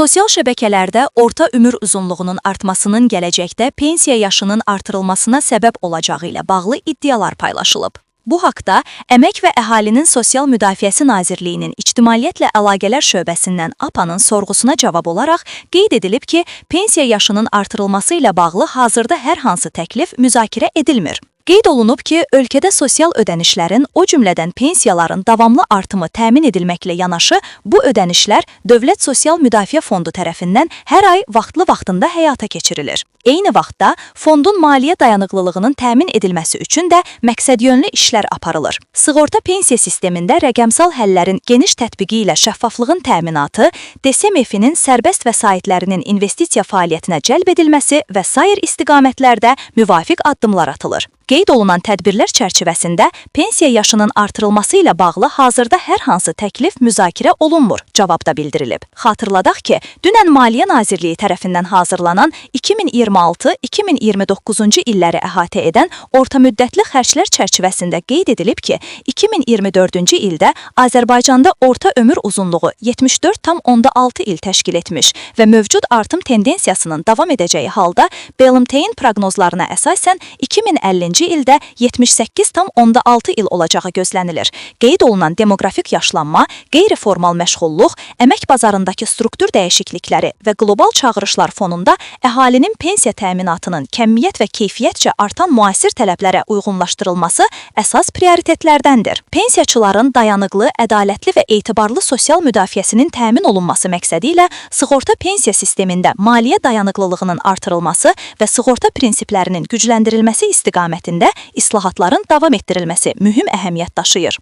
Sosial şəbəkələrdə orta ömür uzunluğunun artmasının gələcəkdə pensiya yaşının artırılmasına səbəb olacağı ilə bağlı iddialar paylaşılıb. Bu haqda Əmək və Əhalinin Sosial Müdafiəsi Nazirliyinin İctimaiyyətlə Əlaqələr şöbəsindən APA-nın sorğusuna cavab olaraq qeyd edilib ki, pensiya yaşının artırılması ilə bağlı hazırda hər hansı təklif müzakirə edilmir. Qeyd olunub ki, ölkədə sosial ödənişlərin, o cümlədən pensiyaların davamlı artımı təmin edilməklə yanaşı, bu ödənişlər Dövlət Sosial Müdafiə Fondu tərəfindən hər ay vaxtında həyata keçirilir. Eyni vaxtda, fondun maliyyə dayanıqlılığının təmin edilməsi üçün də məqsədyönlü işlər aparılır. Sığorta pensiya sistemində rəqəmsal həllərin geniş tətbiqi ilə şəffaflığın təminatı, DSMF-nin sərbəst vəsaitlərinin investisiya fəaliyyətinə cəlb edilməsi və sair istiqamətlərdə müvafiq addımlar atılır. Qeyd olunan tədbirlər çərçivəsində pensiya yaşının artırılması ilə bağlı hazırda hər hansı təklif müzakirə olunmur, cavabda bildirilib. Xatırladaq ki, dünən Maliyyə Nazirliyi tərəfindən hazırlanan 2026-2029-cu illəri əhatə edən orta müddətli xərclər çərçivəsində qeyd edilib ki, 2024-cü ildə Azərbaycanda orta ömür uzunluğu 74,6 il təşkil etmiş və mövcud artım tendensiyasının davam edəcəyi halda BLMT-in proqnozlarına əsasən 2050-ci ildə 78,6 il olacağı gözlənilir. Qeyd olunan demoqrafik yaşlanma, qeyri-formal məşğulluq, əmək bazarındakı struktur dəyişiklikləri və qlobal çağırışlar fonunda əhalinin pensiya təminatının kəmiyyət və keyfiyyətcə artan müasir tələblərə uyğunlaşdırılması əsas prioritetlərdəndir. Pensiyaçıların dayanıqlı, ədalətli və etibarlı sosial müdafiəsinin təmin olunması məqsədi ilə sığorta pensiya sistemində maliyyə dayanıqlılığının artırılması və sığorta prinsiplərinin gücləndirilməsi istiqamətində islahatların davam etdirilməsi mühüm əhəmiyyət daşıyır.